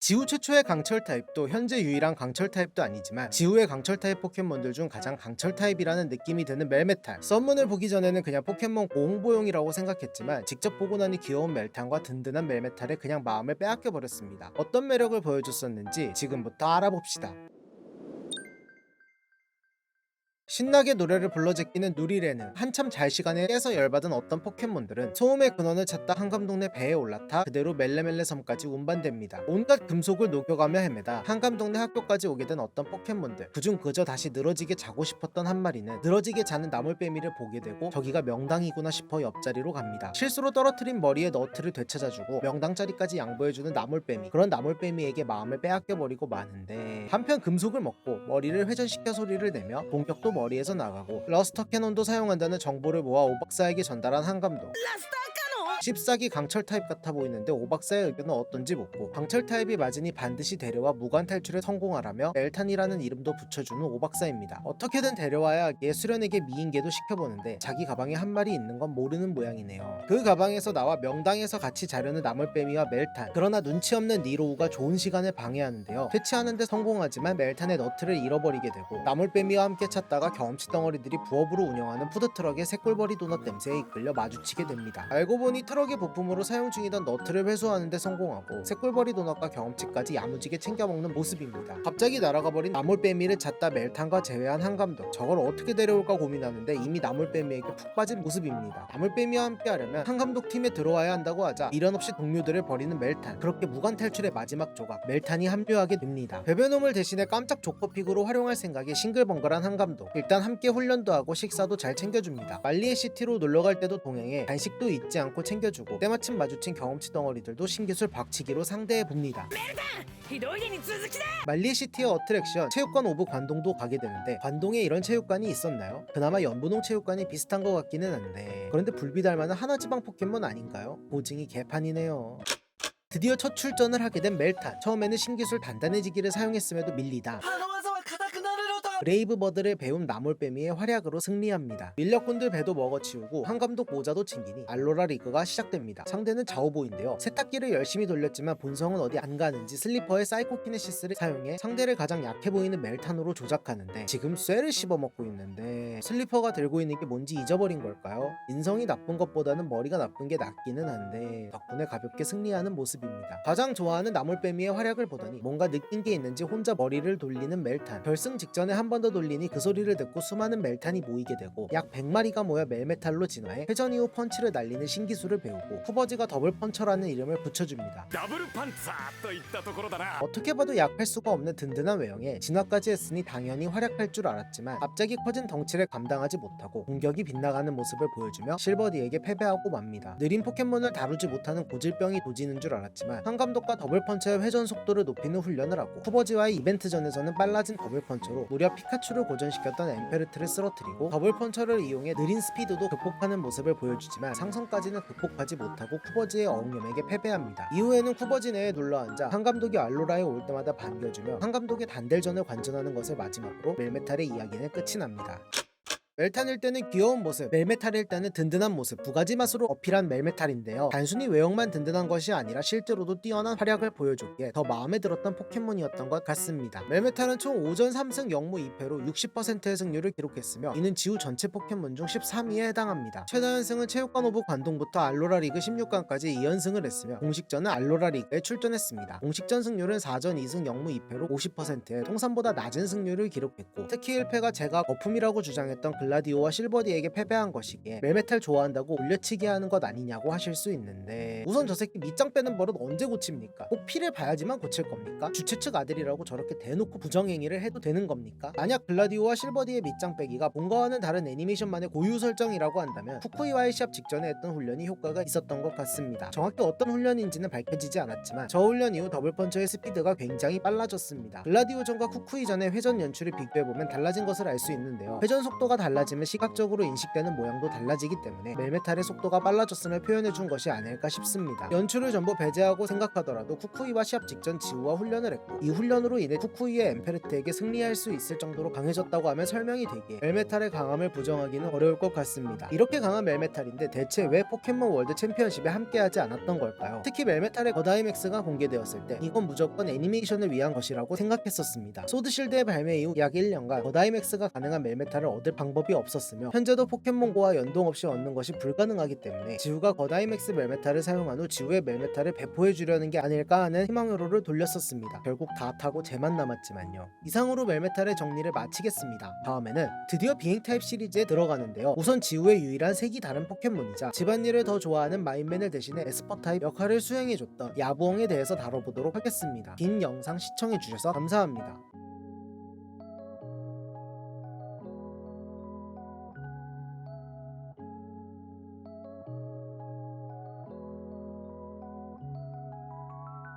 지우 최초의 강철 타입도 현재 유일한 강철 타입도 아니지만 지우의 강철 타입 포켓몬들 중 가장 강철 타입이라는 느낌이 드는 멜메탈. 썸문을 보기 전에는 그냥 포켓몬 고홍보용이라고 생각했지만 직접 보고 나니 귀여운 멜탄과 든든한 멜메탈에 그냥 마음을 빼앗겨 버렸습니다. 어떤 매력을 보여줬었는지 지금부터 알아봅시다. 신나게 노래를 불러 제끼는 누리레는 한참 잘 시간에 깨서 열받은 어떤 포켓몬들은 소음의 근원을 찾다 한감동네 배에 올라타 그대로 멜레멜레 섬까지 운반됩니다. 온갖 금속을 녹여가며 헤매다 한감동네 학교까지 오게 된 어떤 포켓몬들, 그중 그저 다시 늘어지게 자고 싶었던 한 마리는 늘어지게 자는 나물빼미를 보게 되고 저기가 명당이구나 싶어 옆자리로 갑니다. 실수로 떨어뜨린 머리에 너트를 되찾아주고 명당 자리까지 양보해주는 나물빼미. 그런 나물빼미에게 마음을 빼앗겨버리고 마는데 한편 금속을 먹고 머리를 회전시켜 소리를 내며 공격도 머리에서 나가고 러스터 캐논도 사용한다는 정보를 모아 오박사에게 전달한 한감독. 씹싸기 강철 타입 같아 보이는데 오박사의 의견은 어떤지 묻고 강철 타입이 맞으니 반드시 데려와 무관 탈출에 성공하라며 멜탄이라는 이름도 붙여주는 오박사입니다. 어떻게든 데려와야 하기에 수련에게 미인계도 시켜보는데 자기 가방에 한 마리 있는 건 모르는 모양이네요. 그 가방에서 나와 명당에서 같이 자려는 나물빼미와 멜탄. 그러나 눈치 없는 니로우가 좋은 시간을 방해하는데요. 퇴치하는데 성공하지만 멜탄의 너트를 잃어버리게 되고 나물빼미와 함께 찾다가 경험치 덩어리들이 부업으로 운영하는 푸드트럭의 새꿀벌이 도넛 냄새에 이끌려 마주치게 됩니다. 알고 보니 트럭의 부품으로 사용 중이던 너트를 회수하는데 성공하고 새꿀벌이 도넛과 경험치까지 야무지게 챙겨먹는 모습입니다. 갑자기 날아가 버린 나물빼미를 찾다 멜탄과 재회한 한감독. 저걸 어떻게 데려올까 고민하는데 이미 나물빼미에게 푹 빠진 모습입니다. 나물빼미와 함께 하려면 한감독 팀에 들어와야 한다고 하자 미련 없이 동료들을 버리는 멜탄. 그렇게 무관 탈출의 마지막 조각, 멜탄이 합류하게 됩니다. 베베놈을 대신에 깜짝 조커픽으로 활용할 생각에 싱글벙글한 한감독. 일단 함께 훈련도 하고 식사도 잘 챙겨줍니다. 말리의 시티로 놀러갈 때도 동행해 간식도 잊지 않고 챙겨주고 때마침 마주친 경험치 덩어리들도 신기술 박치기로 상대해 봅니다. 말리의 시티의 어트랙션 체육관 오브 관동도 가게 되는데 관동에 이런 체육관이 있었나요? 그나마 연분홍 체육관이 비슷한 것 같기는 한데 그런데 불비달마는 하나지방 포켓몬 아닌가요? 보증이 개판이네요. 드디어 첫 출전을 하게 된 멜탄. 처음에는 신기술 단단해지기를 사용했음에도 밀리다 브레이브버드를 배운 나물빼미의 활약으로 승리합니다. 밀렵꾼들 배도 먹어치우고 한감독 모자도 챙기니 알로라 리그가 시작됩니다. 상대는 자오보인데요. 세탁기를 열심히 돌렸지만 본성은 어디 안 가는지 슬리퍼의 사이코키네시스를 사용해 상대를 가장 약해 보이는 멜탄으로 조작하는데 지금 쇠를 씹어먹고 있는데 슬리퍼가 들고 있는 게 뭔지 잊어버린 걸까요? 인성이 나쁜 것보다는 머리가 나쁜 게 낫기는 한데 덕분에 가볍게 승리하는 모습입니다. 가장 좋아하는 나물빼미의 활약을 보더니 뭔가 느낀 게 있는지 혼자 머리를 돌리는 멜탄. 결승 직전에 한 번 더 돌리니 그 소리를 듣고 수많은 멜탄이 모이게 되고 약 100마리가 모여 멜메탈로 진화해 회전 이후 펀치를 날리는 신기술을 배우고 후버지가 더블 펀처라는 이름을 붙여줍니다. 어떻게 봐도 약할 수가 없는 든든한 외형에 진화까지 했으니 당연히 활약할 줄 알았지만 갑자기 커진 덩치를 감당하지 못하고 공격이 빗나가는 모습을 보여주며 실버디에게 패배하고 맙니다. 느린 포켓몬을 다루지 못하는 고질병이 도지는 줄 알았지만 한감독과 더블 펀처의 회전 속도를 높이는 훈련을 하고 후버지와의 이벤트전에서는 빨라진 더블 펀처로 무려 피카츄를 고전시켰던 엠페르트를 쓰러뜨리고 더블 펀처를 이용해 느린 스피드도 극복하는 모습을 보여주지만 상성까지는 극복하지 못하고 쿠버지의 어흥염에게 패배합니다. 이후에는 쿠버지 내에 눌러앉아 한감독이 알로라에 올 때마다 반겨주며 한감독의 단델전을 관전하는 것을 마지막으로 멜메탈의 이야기는 끝이 납니다. 멜탄일 때는 귀여운 모습, 멜메탈일 때는 든든한 모습, 두 가지 맛으로 어필한 멜메탈인데요. 단순히 외형만 든든한 것이 아니라 실제로도 뛰어난 활약을 보여줬기에 더 마음에 들었던 포켓몬이었던 것 같습니다. 멜메탈은 총 5전 3승 0무 2패로 60%의 승률을 기록했으며 이는 지우 전체 포켓몬 중 13위에 해당합니다. 최다 연승은 체육관 오브 관동부터 알로라 리그 16강까지 2연승을 했으며 공식전은 알로라 리그에 출전했습니다. 공식전 승률은 4전 2승 0무 2패로 50%의 통산보다 낮은 승률을 기록했고 특히 1패가 제가 거품이라고 주장했던 글라디오와 실버디에게 패배한 것이기에 멜메탈 좋아한다고 올려치기 하는 것 아니냐고 하실 수 있는데 우선 저 새끼 밑장 빼는 버릇 언제 고칩니까? 꼭 피를 봐야지만 고칠 겁니까? 주최 측 아들이라고 저렇게 대놓고 부정행위를 해도 되는 겁니까? 만약 글라디오와 실버디의 밑장 빼기가 본거와는 다른 애니메이션만의 고유 설정이라고 한다면 쿠쿠이와의 시합 직전에 했던 훈련이 효과가 있었던 것 같습니다. 정확히 어떤 훈련인지는 밝혀지지 않았지만 저 훈련 이후 더블펀처의 스피드가 굉장히 빨라졌습니다. 글라디오전과 쿠쿠이전의 회전 연출을 비교해보면 달라진 것을 알 수 있는데요. 회전 속도가 달라지면 시각적으로 인식되는 모양도 달라지기 때문에 멜메탈의 속도가 빨라졌음을 표현해준 것이 아닐까 싶습니다. 연출을 전부 배제하고 생각하더라도 쿠쿠이와 시합 직전 지우와 훈련을 했고 이 훈련으로 인해 쿠쿠이의 엠페르트에게 승리할 수 있을 정도로 강해졌다고 하면 설명이 되기에 멜메탈의 강함을 부정하기는 어려울 것 같습니다. 이렇게 강한 멜메탈인데 대체 왜 포켓몬 월드 챔피언십에 함께하지 않았던 걸까요? 특히 멜메탈의 거다이맥스가 공개되었을 때 이건 무조건 애니메이션을 위한 것이라고 생각했었습니다. 소드실드의 발매 이후 약 1년간 거다이맥스가 가능한 멜메탈을 얻을 방법이 없었으며 현재도 포켓몬고와 연동 없이 얻는 것이 불가능하기 때문에 지우가 거다이맥스 멜메탈을 사용한 후 지우의 멜메탈을 배포해 주려는 게 아닐까 하는 희망으로를 돌렸었습니다. 결국 다 타고 쟤만 남았지만요. 이상으로 멜메탈의 정리를 마치겠습니다. 다음에는 드디어 비행 타입 시리즈에 들어가는데요. 우선 지우의 유일한 색이 다른 포켓몬이자 집안일을 더 좋아하는 마인맨을 대신해 에스퍼 타입 역할을 수행해줬던 야부엉에 대해서 다뤄보도록 하겠습니다. 긴 영상 시청해주셔서 감사합니다.